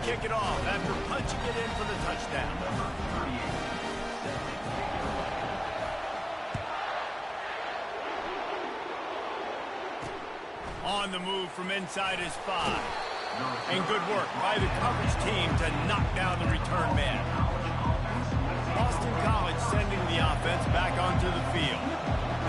kick it off after punching it in for the touchdown. On the move from inside his 5. And good work by the coverage team to knock down the return man. Boston College sending the offense back onto the field.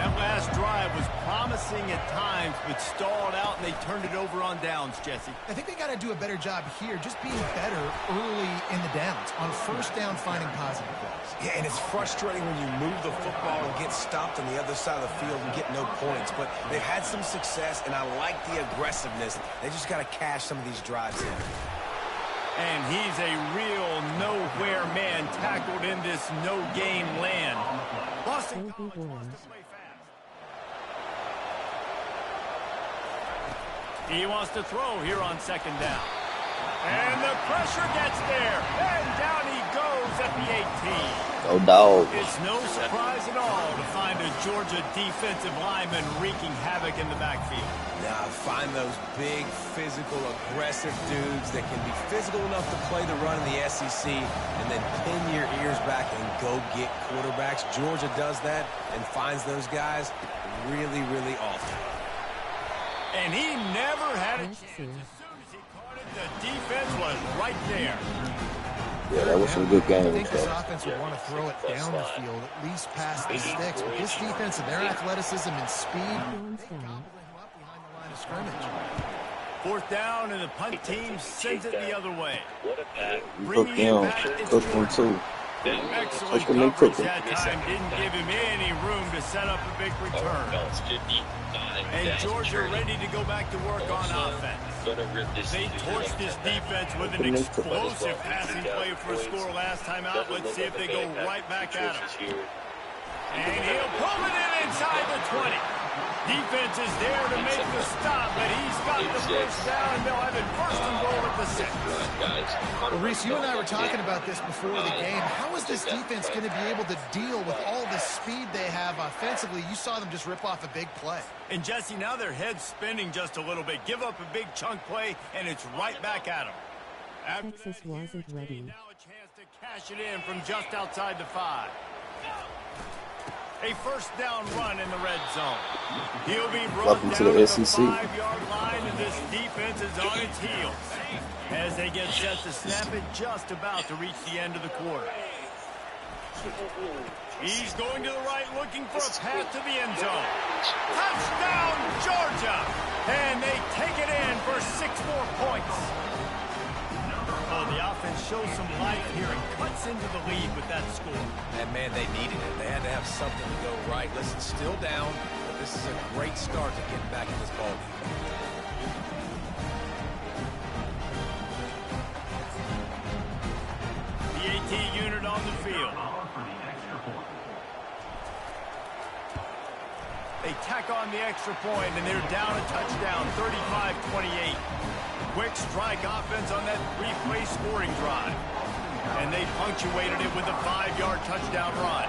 That last drive was promising at times, but stalled out, and they turned it over on downs, Jesse. I think they got to do a better job here, just being better early in the downs. On first down, finding positive plays. Yeah, and it's frustrating when you move the football and get stopped on the other side of the field and get no points. But they've had some success, and I like the aggressiveness. They just got to cash some of these drives in. And he's a real nowhere man tackled in this no-game land. Boston College wants to play fast. He wants to throw here on second down. And the pressure gets there. And down he goes at the 18. Go dog. It's no surprise at all to find a Georgia defensive lineman wreaking havoc in the backfield. Now, find those big, physical, aggressive dudes that can be physical enough to play the run in the SEC and then pin your ears back and go get quarterbacks. Georgia does that and finds those guys really, really often. And he never had a chance. As soon as he caught it, the defense was right there. Yeah, that was some good game. I think this offense would want to throw it down the field, at least past the sticks. But this defense and their athleticism and speed, they gobbled him up behind the line of scrimmage. Fourth down, and the punt team sends it the other way. Cook him. Cook him too. Excellent coverage that time. Didn't give him any room to set up a big return. And Georgia ready to go back to work on offense. They torched this defense with an explosive passing play for a score last time out. Let's see if they go right back at him. And he'll pull it in inside the 20. Defense is there to make the stop, but he's got the first down, and they'll have it first and goal at the 6. Well, Reese, you and I were talking about this before the game. How is this defense going to be able to deal with all the speed they have offensively? You saw them just rip off a big play. And, Jesse, now their head's spinning just a little bit. Give up a big chunk play, and it's right back at them. Texas wasn't ready. Now a chance to cash it in from just outside the 5. A first down run in the red zone. He'll be brought down to the 5-yard line, and this defense is on its heels as they get set to snap it just about to reach the end of the quarter. He's going to the right, looking for a path to the end zone. Touchdown, Georgia! And they take it in for 6 more points. Oh, the offense shows some life here and cuts into the lead with that score. And, man, they needed it. They had to have something to go right. Listen, still down, but this is a great start to getting back in this ballgame. The AT unit on the field. They tack on the extra point, and they're down a touchdown, 35-28. Quick strike offense on that 3-play scoring drive. And they punctuated it with a 5-yard touchdown run.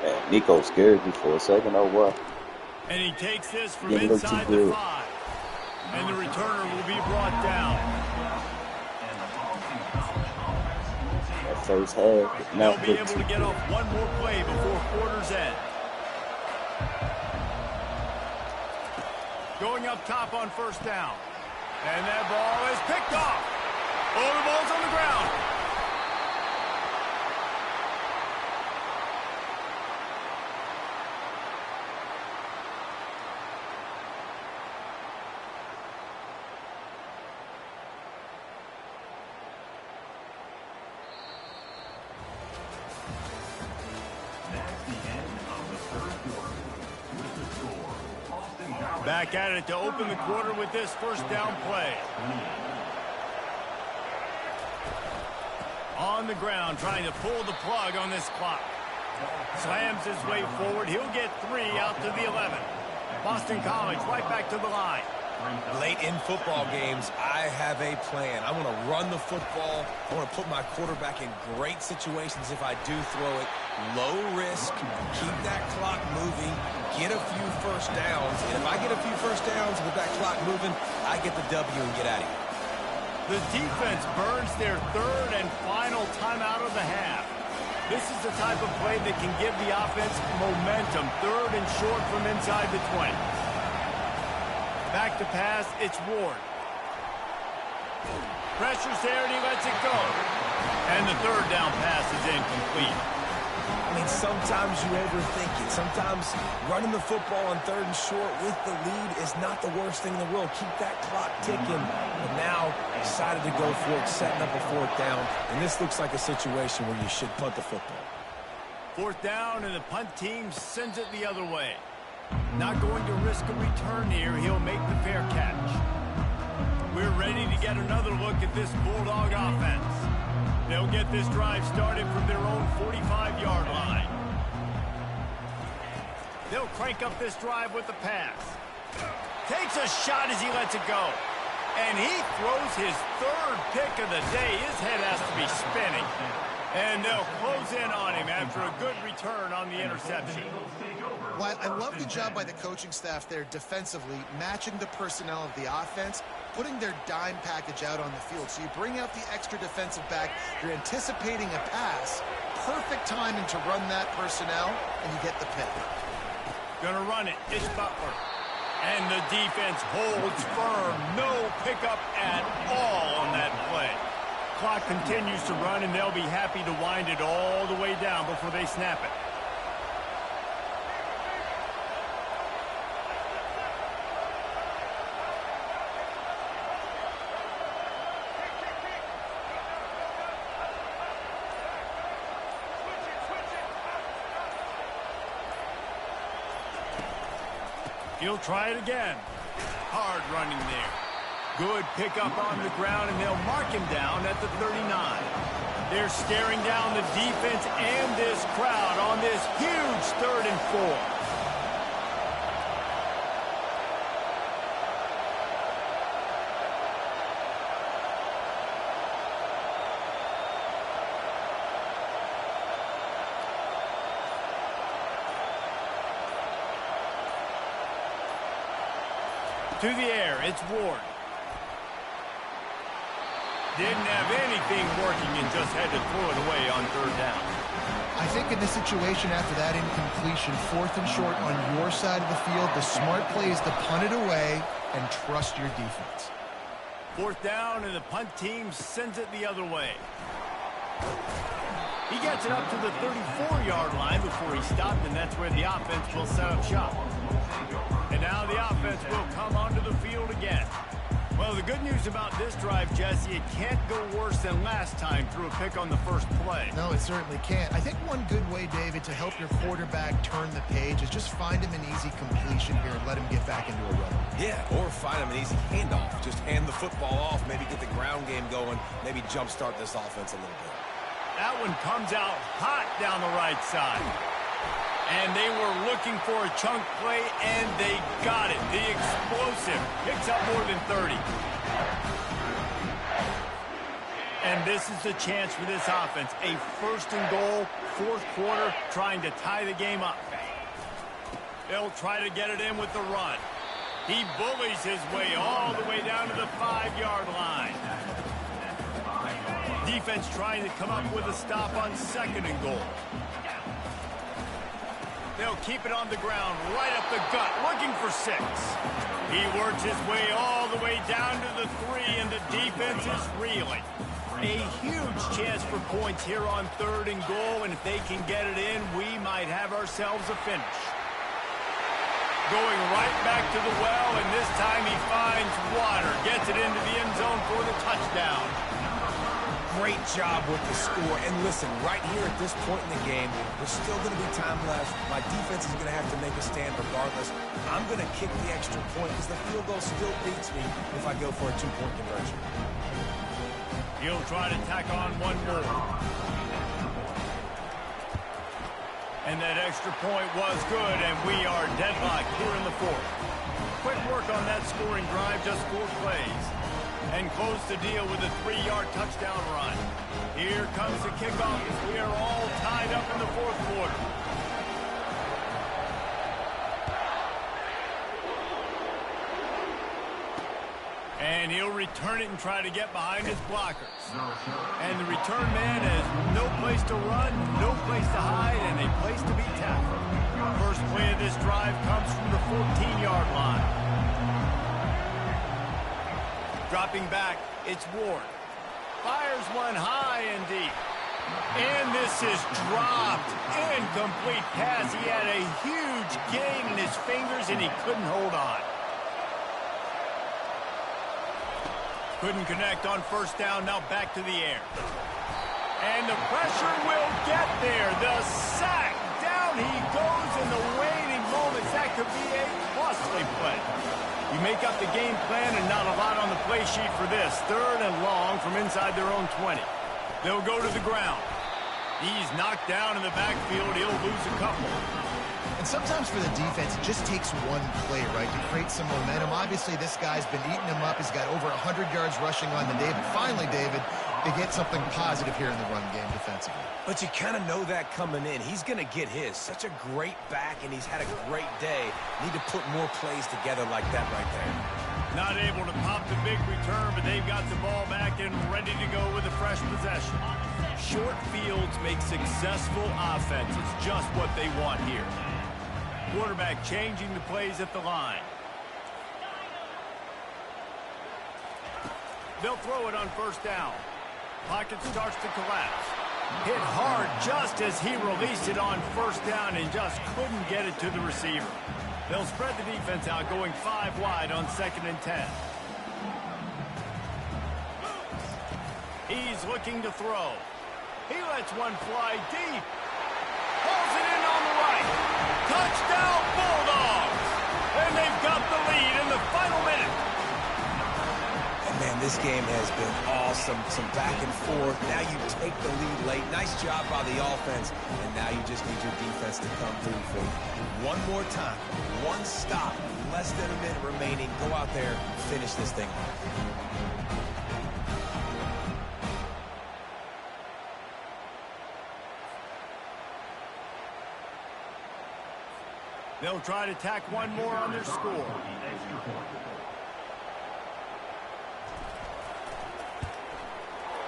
Man, Nico scared me for a second. Oh, what? And he takes this from inside the 5. And the returner will be brought down. That first half. They'll be able to get off one more play before quarter's end. Going up top on first down. And that ball is picked off. Oh, the ball's on the ground. Back at it to open the quarter with this first down play. On the ground, trying to pull the plug on this clock. Slams his way forward. He'll get 3 out to the 11. Boston College right back to the line. Late in football games, I have a plan. I want to run the football. I want to put my quarterback in great situations if I do throw it. Low risk, keep that clock moving, get a few first downs. And if I get a few first downs with that clock moving, I get the W and get out of here. The defense burns their third and final timeout of the half. This is the type of play that can give the offense momentum. Third and short from inside the 20. Back to pass, it's Ward. Pressure's there and he lets it go. And the third down pass is incomplete. I mean, sometimes you overthink it. Sometimes running the football on third and short with the lead is not the worst thing in the world. Keep that clock ticking. But now, decided to go for it, setting up a fourth down. And this looks like a situation where you should punt the football. Fourth down, and the punt team sends it the other way. Not going to risk a return here. He'll make the fair catch. We're ready to get another look at this Bulldog offense. They'll get this drive started from their own 45-yard line. They'll crank up this drive with the pass. Takes a shot as he lets it go. And he throws his third pick of the day. His head has to be spinning. And they'll close in on him after a good return on the interception. Well, I love the job by the coaching staff there defensively, matching the personnel of the offense, putting their dime package out on the field. So you bring out the extra defensive back, you're anticipating a pass, perfect timing to run that personnel, and you get the pick. Gonna run it, it's Butler. And the defense holds firm, no pickup at all on that play. Clock continues to run, and they'll be happy to wind it all the way down before they snap it. He'll try it again. Hard running there. Good pickup on the ground, and they'll mark him down at the 39. They're staring down the defense and this crowd on this huge 3rd and 4. To the air, it's Ward. Didn't have anything working and just had to throw it away on 3rd down. I think in this situation after that incompletion, 4th and short on your side of the field, the smart play is to punt it away and trust your defense. 4th down, and the punt team sends it the other way. He gets it up to the 34-yard line before he stopped, and that's where the offense will set up shop. And now the offense will come onto the field again. Well, the good news about this drive, Jesse, it can't go worse than last time through a pick on the first play. No, it certainly can't. I think one good way, David, to help your quarterback turn the page is just find him an easy completion here and let him get back into a run. Yeah, or find him an easy handoff. Just hand the football off, maybe get the ground game going, maybe jumpstart this offense a little bit. That one comes out hot down the right side. And they were looking for a chunk play, and they got it. The explosive picks up more than 30. And this is the chance for this offense. A 1st and goal, 4th quarter, trying to tie the game up. They'll try to get it in with the run. He bullies his way all the way down to the 5-yard line. Defense trying to come up with a stop on 2nd and goal. They'll keep it on the ground, right up the gut, looking for 6. He works his way all the way down to the 3, and the defense is reeling. A huge chance for points here on 3rd and goal, and if they can get it in, we might have ourselves a finish. Going right back to the well, and this time he finds water, gets it into the end zone for the touchdown. Great job with the score. And listen, right here at this point in the game, there's still going to be time left. My defense is going to have to make a stand regardless. I'm going to kick the extra point because the field goal still beats me if I go for a 2-point conversion. He'll try to tack on one more. And that extra point was good, and we are deadlocked here in the 4th. quick work on that scoring drive, just 4 plays. And close the deal with a 3-yard touchdown run. Here comes the kickoff as we are all tied up in the 4th quarter. And he'll return it and try to get behind his blockers. And the return man has no place to run, no place to hide, and a place to be tackled. First play of this drive comes from the 14-yard line. Dropping back, it's Ward. Fires one high and deep. And this is dropped. Incomplete pass. He had a huge gain in his fingers, and he couldn't hold on. Couldn't connect on first down, now back to the air. And the pressure will get there. The sack, down he goes in the waning moments. That could be a costly play. You make up the game plan and not a lot on the play sheet for this. 3rd and long from inside their own 20. They'll go to the ground. He's knocked down in the backfield. He'll lose a couple. And sometimes for the defense, it just takes one play, right, to create some momentum. Obviously, this guy's been eating him up. He's got over 100 yards rushing on the day. But finally, David, they get something positive here in the run game defensively. But you kind of know that coming in. He's going to get his. Such a great back, and he's had a great day. Need to put more plays together like that right there. Not able to pop the big return, but they've got the ball back and ready to go with a fresh possession. Short fields make successful offense. It's just what they want here. Quarterback changing the plays at the line. They'll throw it on first down. Pocket starts to collapse. Hit hard just as he released it on first down and just couldn't get it to the receiver. They'll spread the defense out, going 5 wide on 2nd and 10. He's looking to throw. He lets one fly deep. Pulls it in on the right. Touchdown Bulldogs! And they've got the lead in the final minute. And man, this game has been awesome. Some back and forth. Now you take the lead late. Nice job by the offense. And now you just need your defense to come through for you. One more time. One stop. Less than a minute remaining. Go out there, finish this thing off. They'll try to tack one more on their score.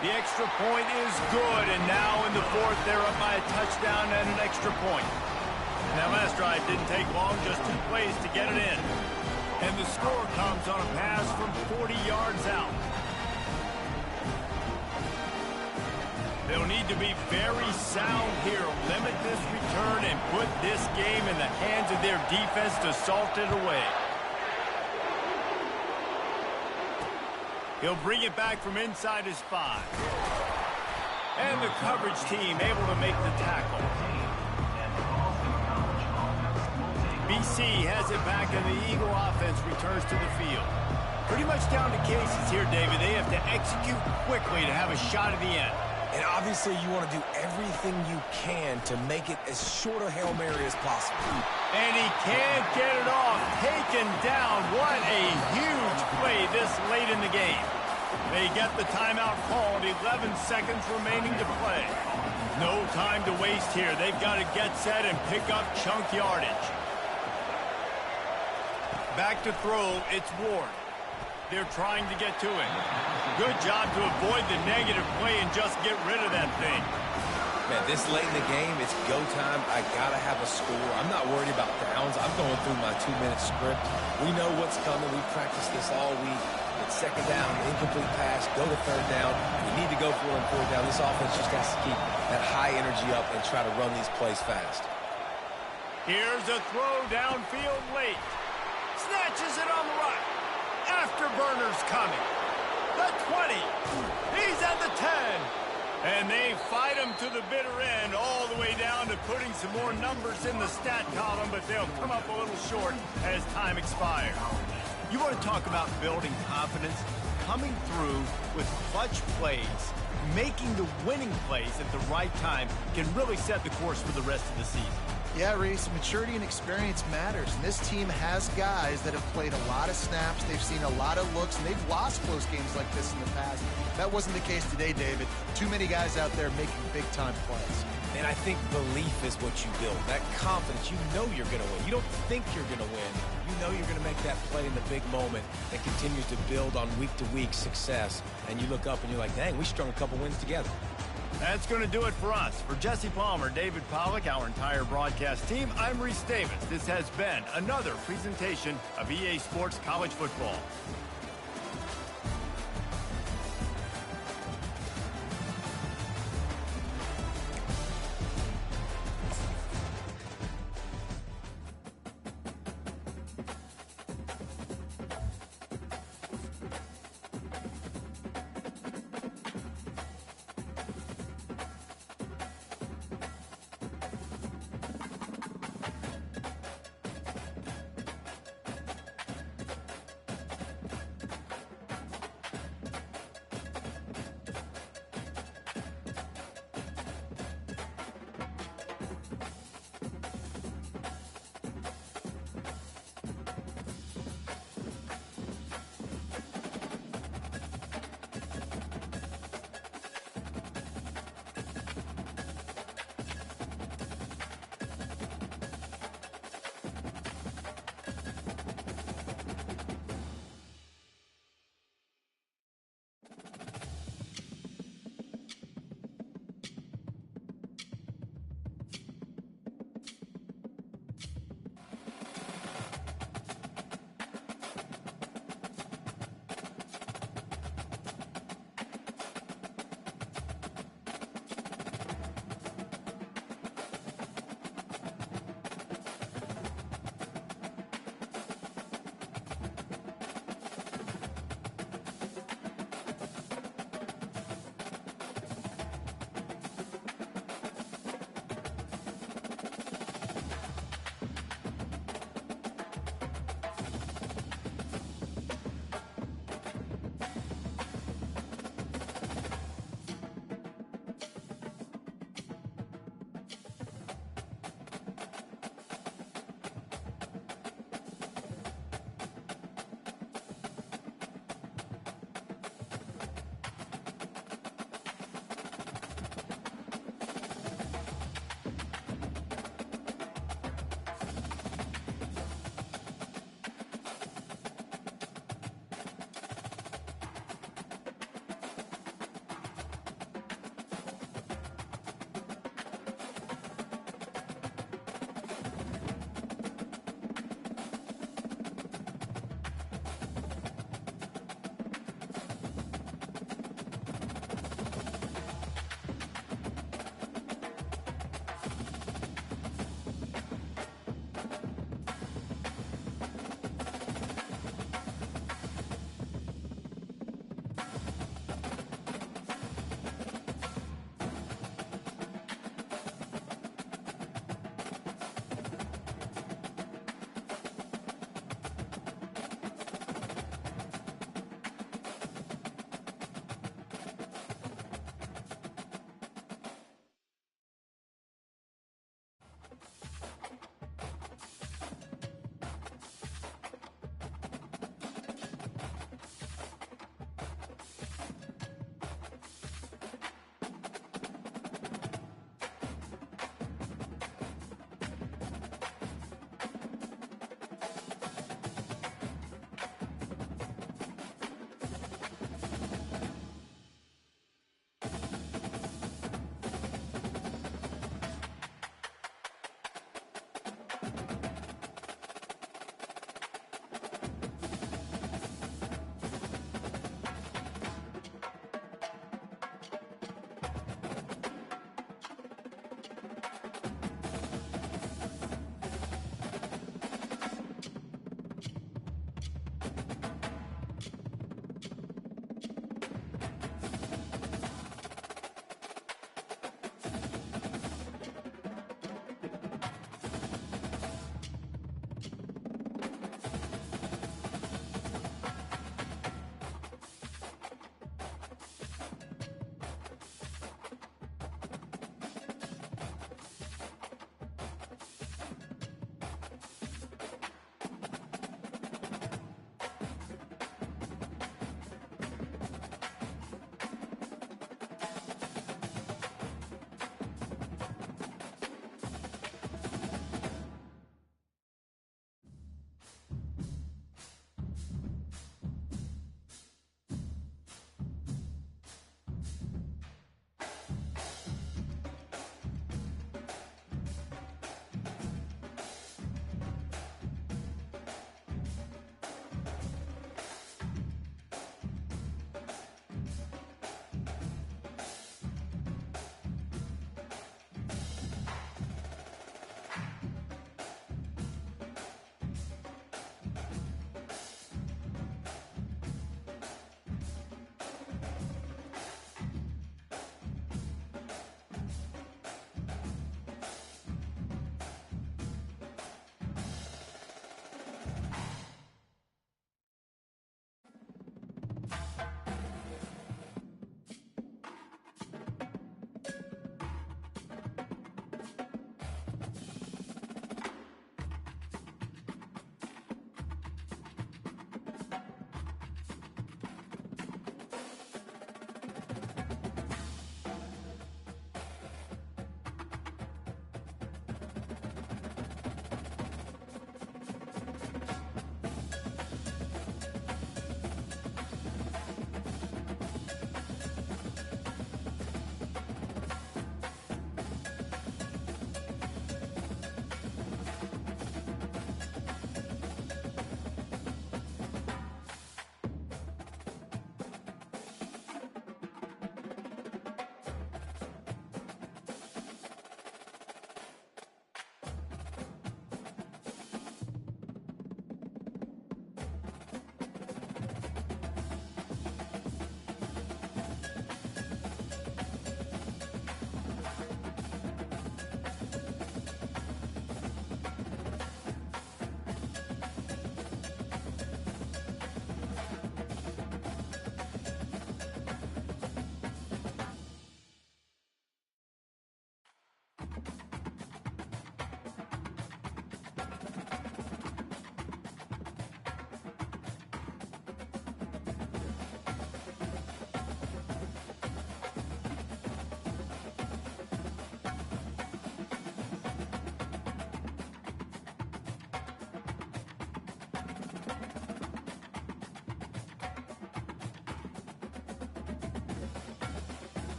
The extra point is good, and now in the 4th, they're up by a touchdown and an extra point. And that last drive didn't take long, just 2 plays to get it in. And the score comes on a pass from 40 yards out. They'll need to be very sound here, limit this return, and put this game in the hands of their defense to salt it away. He'll bring it back from inside his 5. And the coverage team able to make the tackle. BC has it back, and the Eagle offense returns to the field. Pretty much down to cases here, David. They have to execute quickly to have a shot at the end. And obviously you want to do everything you can to make it as short a Hail Mary as possible. And he can't get it off. Taken down. What a huge play this late in the game. They get the timeout called. 11 seconds remaining to play. No time to waste here. They've got to get set and pick up chunk yardage. Back to throw. It's Ward. They're trying to get to him. Good job to avoid the negative play and just get rid of that thing. Man, this late in the game, it's go time. I got to have a score. I'm not worried about downs. I'm going through my 2-minute script. We know what's coming. We've practiced this all week. It's 2nd down, incomplete pass, go to 3rd down. You need to go for it on 4th down. This offense just has to keep that high energy up and try to run these plays fast. Here's a throw downfield late. Snatches it on the right. Afterburners coming. The 20. He's at the 10. And they fight him to the bitter end, all the way down to putting some more numbers in the stat column, but they'll come up a little short as time expires. You want to talk about building confidence? Coming through with clutch plays, making the winning plays at the right time can really set the course for the rest of the season. Yeah, Reese, maturity and experience matters, and this team has guys that have played a lot of snaps, they've seen a lot of looks, and they've lost close games like this in the past. That wasn't the case today, David. Too many guys out there making big-time plays. And I think belief is what you build, that confidence. You know you're going to win. You don't think you're going to win. You know you're going to make that play in the big moment that continues to build on week-to-week success. And you look up and you're like, dang, we strung a couple wins together. That's going to do it for us. For Jesse Palmer, David Pollack, our entire broadcast team, I'm Reese Davis. This has been another presentation of EA Sports College Football.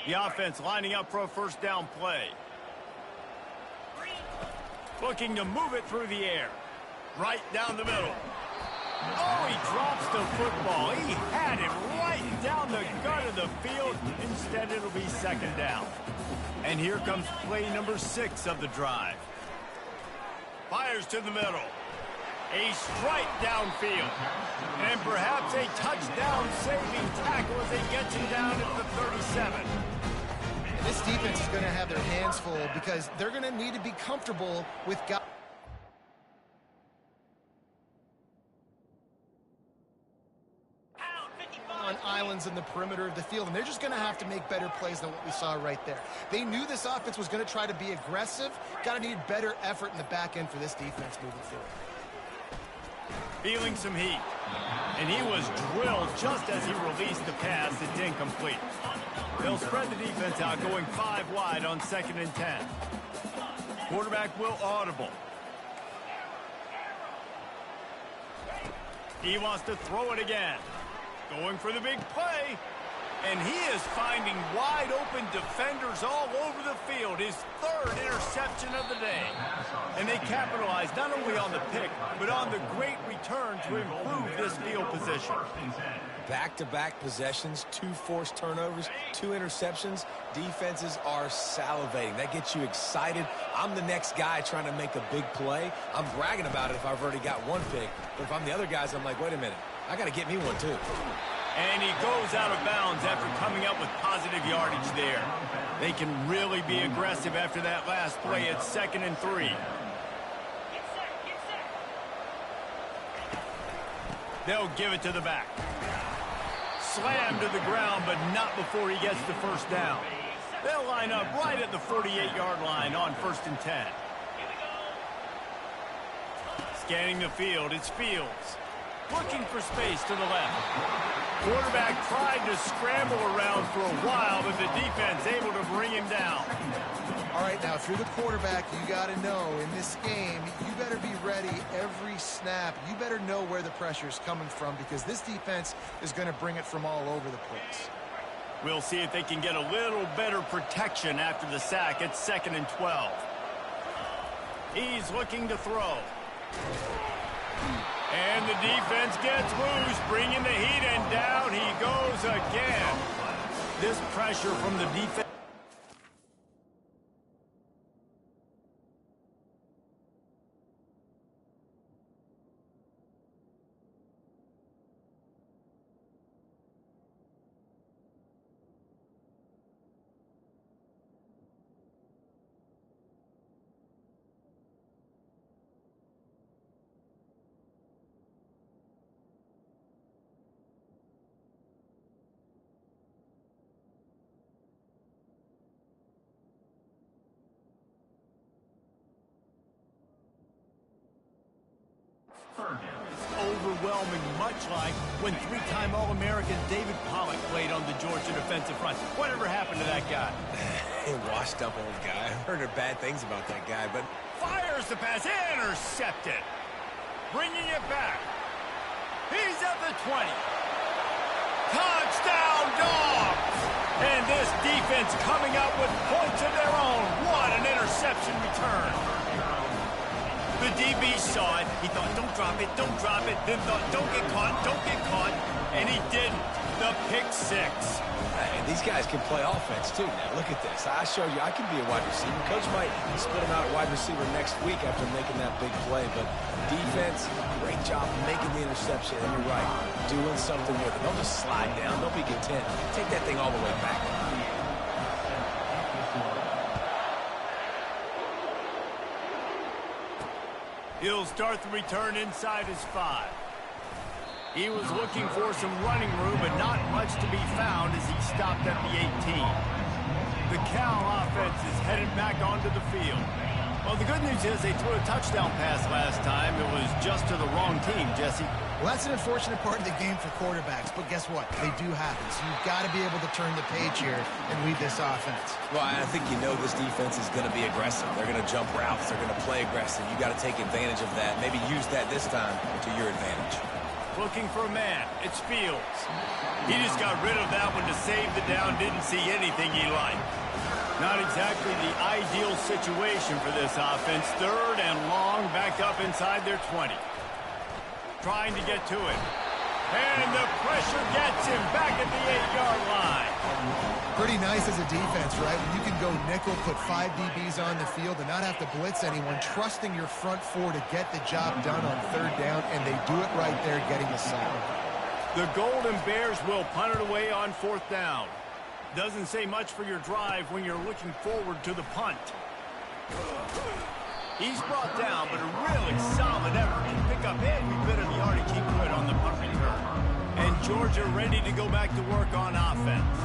The offense lining up for a first down play. Looking to move it through the air. Right down the middle. Oh, he drops the football. He had it right down the gut of the field. Instead, it'll be second down. And here comes play number 6 of the drive. Fires to the middle. A strike downfield. And perhaps a touchdown-saving tackle as they get him down at the 37. This defense is going to have their hands full because they're going to need to be comfortable with guys on islands in the perimeter of the field, and they're just going to have to make better plays than what we saw right there. They knew this offense was going to try to be aggressive. Got to need better effort in the back end for this defense moving forward. Feeling some heat. And he was drilled just as he released the pass. It's incomplete. They'll spread the defense out, going 5 wide on 2nd and 10. Quarterback will audible. He wants to throw it again. Going for the big play. And he is finding wide-open defenders all over the field. His 3rd interception of the day. And they capitalize not only on the pick, but on the great return to improve this field position. Back-to-back possessions, 2 forced turnovers, 2 interceptions. Defenses are salivating. That gets you excited. I'm the next guy trying to make a big play. I'm bragging about it if I've already got 1 pick. But if I'm the other guys, I'm like, wait a minute. I got to get me 1 too. And he goes out of bounds after coming up with positive yardage there. They can really be aggressive after that last play at 2nd and 3. They'll give it to the back. Slammed to the ground, but not before he gets the first down. They'll line up right at the 48-yard line on 1st and 10. Scanning the field, it's Fields. Looking for space to the left. Quarterback tried to scramble around for a while, but the defense able to bring him down. All right, now, if you're the quarterback, you got to know in this game, you better be ready every snap. You better know where the pressure is coming from because this defense is going to bring it from all over the place. We'll see if they can get a little better protection after the sack at 2nd and 12. He's looking to throw. And the defense gets loose, bringing the heat, and down he goes again. This pressure from the defense. Overwhelming, much like when 3-time All-American David Pollock played on the Georgia defensive front. Whatever happened to that guy? A washed-up old guy. I've heard bad things about that guy, but... Fires the pass, intercepted. Bringing it back. He's at the 20. Touchdown, Dogs! And this defense coming out with points of their own. What an interception return. The DB saw it. He thought, don't drop it, don't drop it. Then thought, don't get caught, don't get caught. And he didn't. The pick 6. Hey, these guys can play offense, too. Now, look at this. I showed you I can be a wide receiver. Coach might split him out at wide receiver next week after making that big play. But defense, great job making the interception. And you're right, doing something with it. Don't just slide down. Don't be content. Take that thing all the way back. He'll start the return inside his 5. He was looking for some running room, but not much to be found as he stopped at the 18. The Cal offense is headed back onto the field. Well, the good news is they threw a touchdown pass last time. It was just to the wrong team, Jesse. Well, that's an unfortunate part of the game for quarterbacks, but guess what? They do happen. So you've got to be able to turn the page here and lead this offense. Well, I think you know this defense is going to be aggressive. They're going to jump routes. They're going to play aggressive. You got to take advantage of that. Maybe use that this time to your advantage. Looking for a man. It's Fields. He just got rid of that one to save the down. Didn't see anything he liked. Not exactly the ideal situation for this offense. 3rd and long, back up inside their 20. Trying to get to it. And the pressure gets him back at the 8-yard line. Pretty nice as a defense, right? When you can go nickel, put 5 DBs on the field and not have to blitz anyone, trusting your front 4 to get the job done on 3rd down, and they do it right there, getting the sack. The Golden Bears will punt it away on 4th down. Doesn't say much for your drive when you're looking forward to the punt. He's brought down, but a really solid effort to pick up every bit of yardage he could on the punt return. And Georgia ready to go back to work on offense.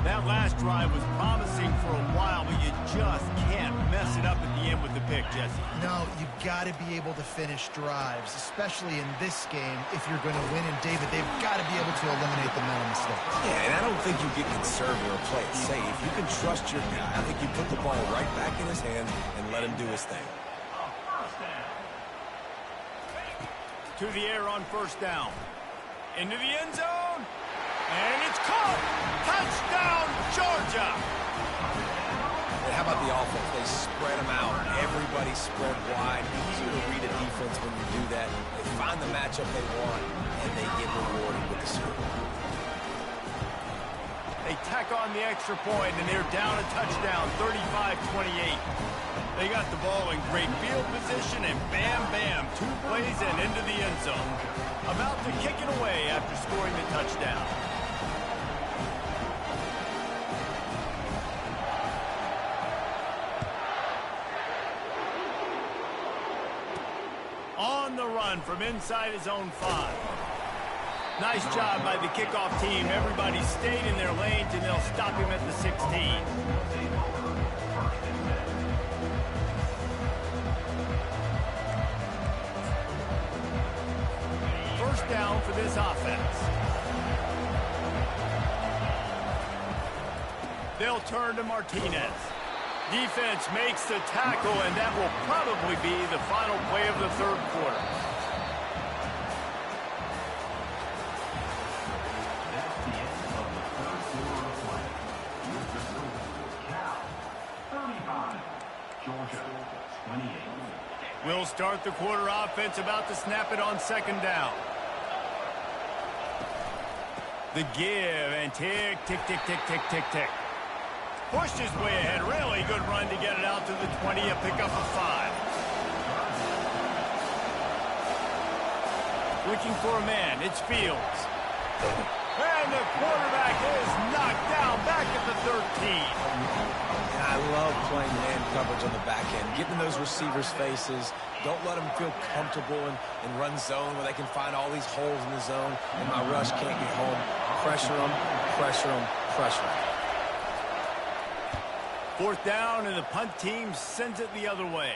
That last drive was promising for a while, but you just can't mess it up at the end with the pick, Jesse. No, you've got to be able to finish drives, especially in this game if you're going to win. And, David, they've got to be able to eliminate the mental mistakes. Yeah, and I don't think you get conservative or play it safe. You can trust your guy. I think you put the ball right back in his hands and let him do his thing. To the air on 1st down. Into the end zone. And it's caught. Touchdown, Georgia. And how about the offense? They spread them out. Everybody spread wide. Easier to read a defense when you do that. They find the matchup they want, and they get rewarded with the score. They tack on the extra point, and they're down a touchdown, 35-28. They got the ball in great field position, and bam, bam, 2 plays and into the end zone. About to kick it away after scoring the touchdown. On the run from inside his own 5. Nice job by the kickoff team. Everybody stayed in their lanes, and they'll stop him at the 16. First down for this offense. They'll turn to Martinez. Defense makes the tackle, and that will probably be the final play of the 3rd quarter. We'll start the quarter. Offense about to snap it on 2nd down. The give and tick, tick, tick, tick, tick, tick, tick. Pushed his way ahead. Really good run to get it out to the 20. A pickup of 5. Looking for a man. It's Fields. And the quarterback is knocked down back at the 13. I love playing man coverage on the back end, getting those receivers' faces. Don't let them feel comfortable and run zone where they can find all these holes in the zone, and my rush can't get home. Pressure them, pressure them, pressure them. 4th down, and the punt team sends it the other way.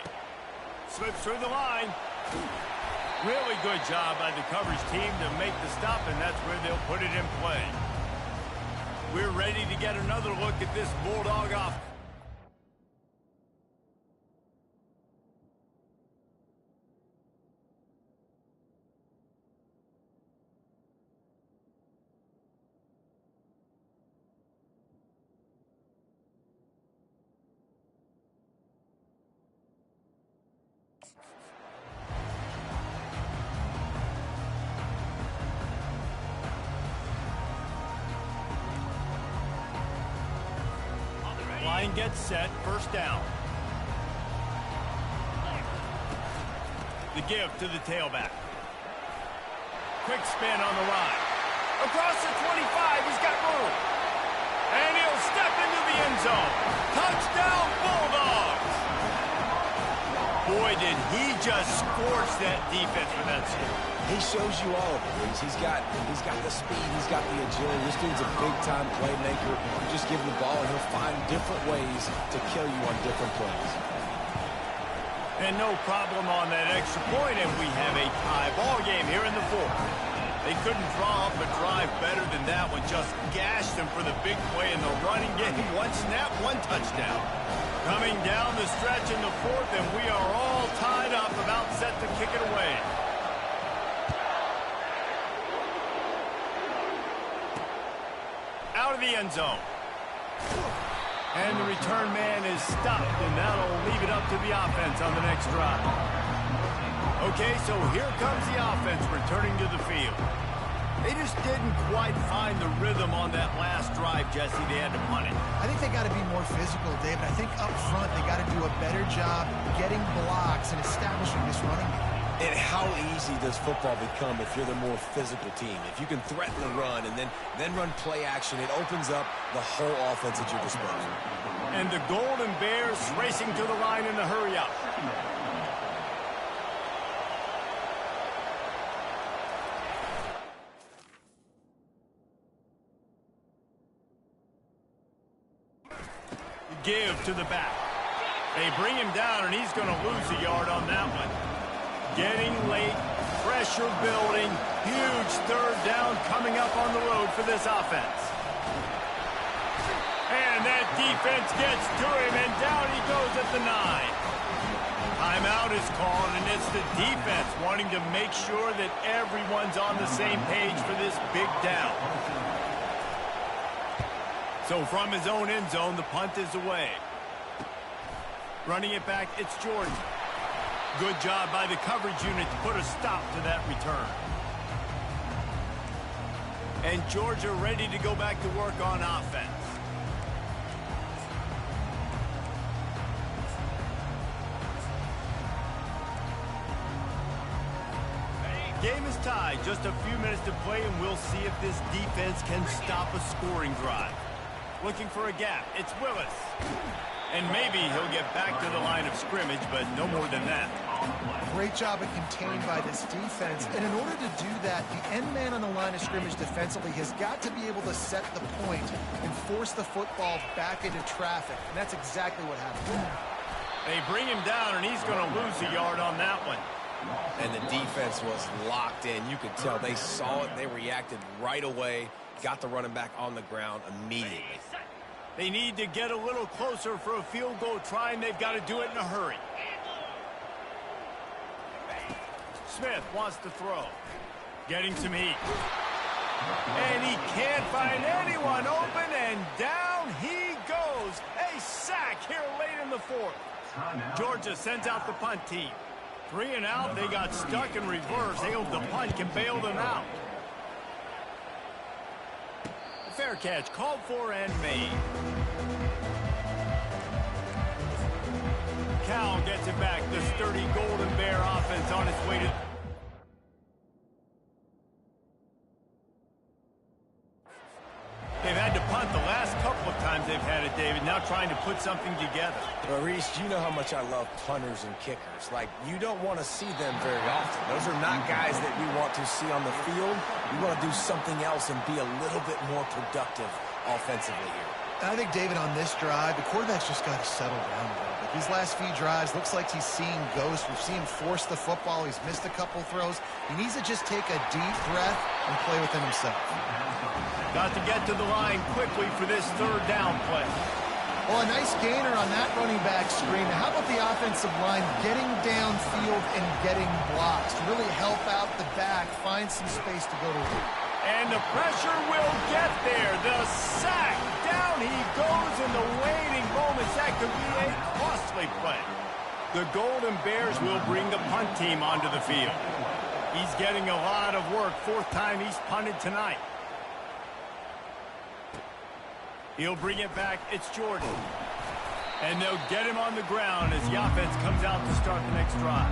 Slips through the line. Really good job by the coverage team to make the stop, and that's where they'll put it in play. We're ready to get another look at this Bulldog offense. Line gets set, 1st down. The give to the tailback. Quick spin on the ride. Across the 25, he's got room. And he'll step into the end zone. Touchdown, Bulldogs! Boy, did he just scorch that defense with that score. He shows you all of it. He's got the speed. He's got the agility. This dude's a big-time playmaker. You just give him the ball, and he'll find different ways to kill you on different plays. And no problem on that extra point, and we have a tie ball game here in the 4th. They couldn't draw up a drive better than that one. Just gashed them for the big play in the running game. 1 snap, 1 touchdown. Coming down the stretch in the 4th, and we are all tied up, about set to kick it away. out of the end zone. And the return man is stopped, and that'll leave it up to the offense on the next drive. Okay, so here comes the offense returning to the field. They just didn't quite find the rhythm on that last drive, Jesse. They had to punt it. I think they got to be more physical, David. I think up front they got to do a better job getting blocks and establishing this running game. And how easy does football become if you're the more physical team? If you can threaten the run and then run play action, it opens up the whole offense at your disposal. And the Golden Bears racing to the line in the hurry up. Give to the back. They bring him down, and he's going to lose a yard on that one. Getting late, pressure building, huge third down coming up on the road for this offense. And that defense gets to him, and down he goes at the 9. Timeout is called, and it's the defense wanting to make sure that everyone's on the same page for this big down. So from his own end zone, the punt is away. Running it back, it's Jordan. Good job by the coverage unit to put a stop to that return. And Georgia ready to go back to work on offense. Game is tied, just a few minutes to play, and we'll see if this defense can stop a scoring drive. Looking for a gap, it's Willis. And maybe he'll get back to the line of scrimmage, but no more than that. Great job of contained by this defense. And in order to do that, the end man on the line of scrimmage defensively has got to be able to set the point and force the football back into traffic. And that's exactly what happened. They bring him down, and he's going to lose a yard on that one. And the defense was locked in. You could tell they saw it. They reacted right away. Got the running back on the ground immediately. They need to get a little closer for a field goal try, and they've got to do it in a hurry. Smith wants to throw. Getting some heat. And he can't find anyone open, and down he goes. A sack here late in the fourth. Georgia sends out the punt team. 3 and out, they got stuck in reverse. They hope the punt can bail them out. Fair catch, called for and made. Cal gets it back. The sturdy Golden Bear offense on its way to... They've had to punt the last couple of times they've had it, David. Now trying to put something together. Well, Reese, you know how much I love punters and kickers. Like, you don't want to see them very often. Those are not guys that we want to see on the field. We want to do something else and be a little bit more productive offensively here. And I think, David, on this drive, the quarterback's just got to settle down a little bit. These last few drives, looks like he's seeing ghosts. We've seen him force the football. He's missed a couple throws. He needs to just take a deep breath and play within himself. Got to get to the line quickly for this third down play. Well, a nice gainer on that running back screen. Now, how about the offensive line getting downfield and getting blocks to really help out the back, find some space to go to work? And the pressure will get there. The sack. Down he goes in the waning moments. That could be a costly play. The Golden Bears will bring the punt team onto the field. He's getting a lot of work. 4th time he's punted tonight. He'll bring it back. It's Jordan. And they'll get him on the ground as the offense comes out to start the next drive.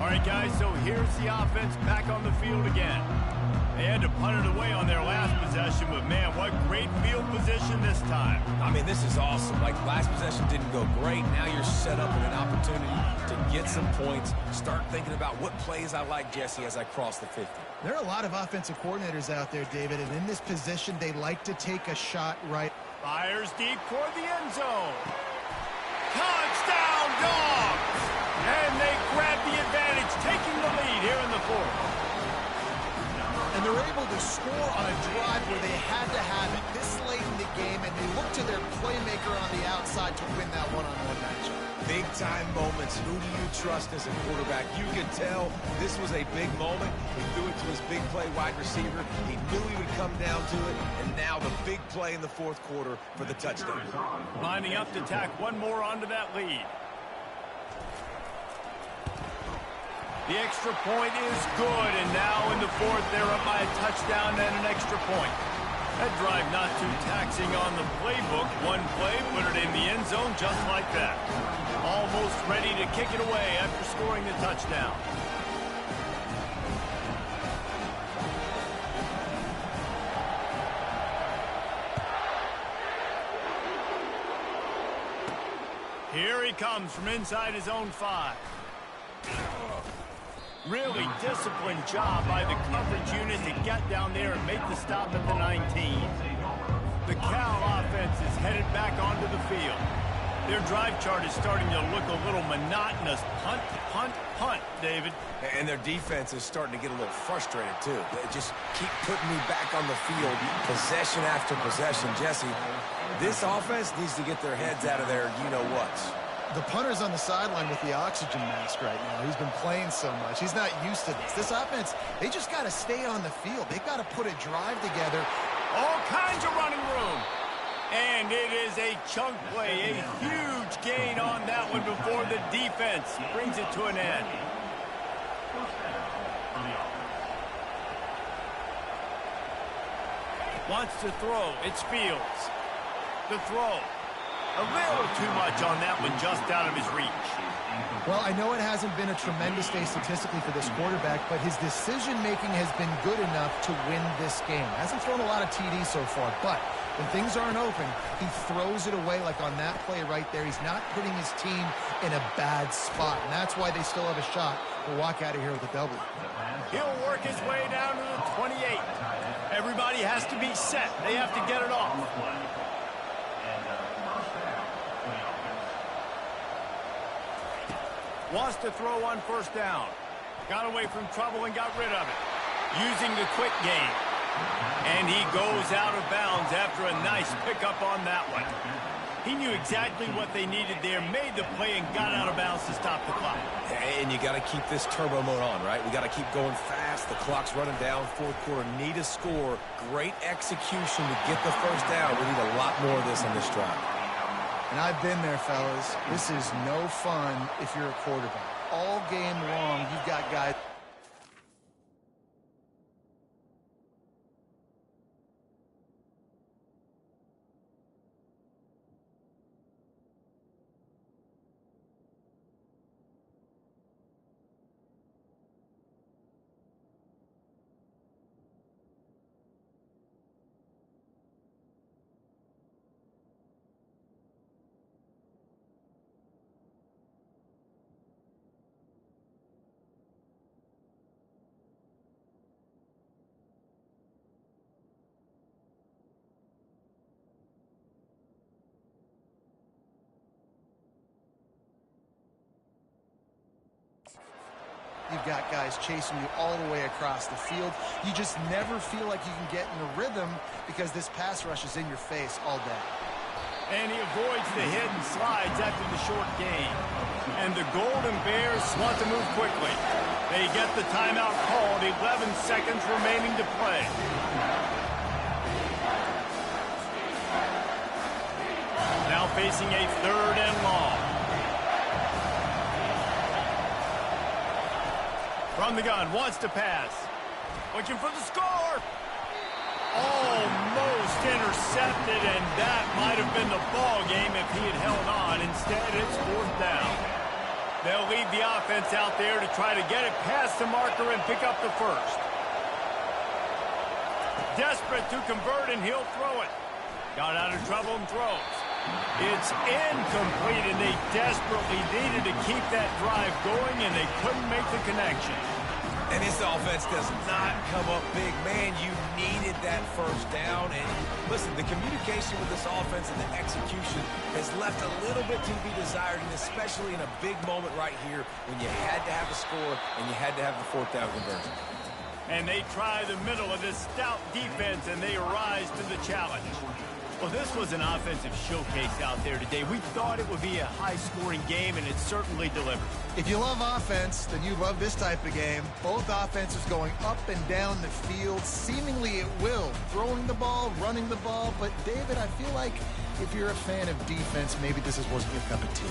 All right, guys, so here's the offense back on the field again. They had to punt it away on their last possession, but, man, what great field position this time. I mean, this is awesome. Like, last possession didn't go great. Now you're set up with an opportunity to get some points, start thinking about what plays I like, Jesse, as I cross the 50. There are a lot of offensive coordinators out there, David, and in this position, they like to take a shot right. Fires deep toward the end zone. Touchdown, Dogs! And they grab the advantage, taking the lead here in the fourth. And they're able to score on a drive where they had to have it this late in the game, and they look to their playmaker on the outside to win that one-on-one matchup. Big-time moments. Who do you trust as a quarterback? You could tell this was a big moment. He threw it to his big play wide receiver. He knew he would come down to it, and now the big play in the fourth quarter for the touchdown. Lining up to tack one more onto that lead. The extra point is good, and now in the fourth, they're up by a touchdown and an extra point. That drive not too taxing on the playbook. One play, put it in the end zone just like that. Almost ready to kick it away after scoring the touchdown. Here he comes from inside his own 5. Really disciplined job by the coverage unit to get down there and make the stop at the 19. The Cal offense is headed back onto the field. Their drive chart is starting to look a little monotonous. Punt, punt, punt, David. And their defense is starting to get a little frustrated, too. They just keep putting me back on the field, possession after possession. Jesse, this offense needs to get their heads out of their you-know-whats. The punter's on the sideline with the oxygen mask right now. He's been playing so much. He's not used to this. This offense, they just got to stay on the field. They've got to put a drive together. All kinds of running room. And it is a chunk play, a huge gain on that one before the defense brings it to an end. Wants to throw. It's Fields. The throw. A little too much on that one, just out of his reach. Well, I know it hasn't been a tremendous day statistically for this quarterback, but his decision-making has been good enough to win this game. Hasn't thrown a lot of TDs so far, but when things aren't open, he throws it away like on that play right there. He's not putting his team in a bad spot, and that's why they still have a shot to walk out of here with a W. He'll work his way down to the 28. Everybody has to be set. They have to get it off. Wants to throw on first down. Got away from trouble and got rid of it. Using the quick game. And he goes out of bounds after a nice pickup on that one. He knew exactly what they needed there, made the play, and got out of bounds to stop the clock. And you got to keep this turbo mode on, right? We got to keep going fast. The clock's running down. Fourth quarter, need a score. Great execution to get the first down. We need a lot more of this on this drive. And I've been there, fellas. This is no fun if you're a quarterback. All game long, you've got guys... You've got guys chasing you all the way across the field. You just never feel like you can get in a rhythm because this pass rush is in your face all day. And he avoids the hit and slides after the short gain. And the Golden Bears want to move quickly. They get the timeout called, 11 seconds remaining to play. Now facing a 3rd and long. From the gun, wants to pass. Looking for the score. Almost intercepted, and that might have been the ball game if he had held on. Instead, it's 4th down. They'll leave the offense out there to try to get it past the marker and pick up the first. Desperate to convert, and he'll throw it. Got out of trouble and throws. It's incomplete, and they desperately needed to keep that drive going, and they couldn't make the connection. And this offense does not come up big. Man, you needed that first down. And listen, the communication with this offense and the execution has left a little bit to be desired, and especially in a big moment right here when you had to have a score and you had to have the 4th down conversion. And they try the middle of this stout defense, and they rise to the challenge. Well, this was an offensive showcase out there today. We thought it would be a high-scoring game, and it certainly delivered. If you love offense, then you love this type of game. Both offenses going up and down the field, seemingly at will. Throwing the ball, running the ball. But, David, I feel like if you're a fan of defense, maybe this wasn't your cup of tea.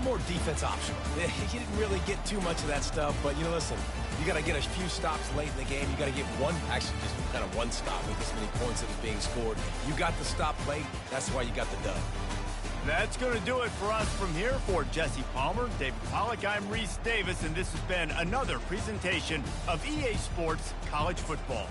More defense optional. You didn't really get too much of that stuff, but, listen, you got to get a few stops late in the game. You got to get actually just kind of one stop with this many points that are being scored. You got the stop late. That's why you got the dub. That's going to do it for us from here. For Jesse Palmer, David Pollack, I'm Reese Davis, and this has been another presentation of EA Sports College Football.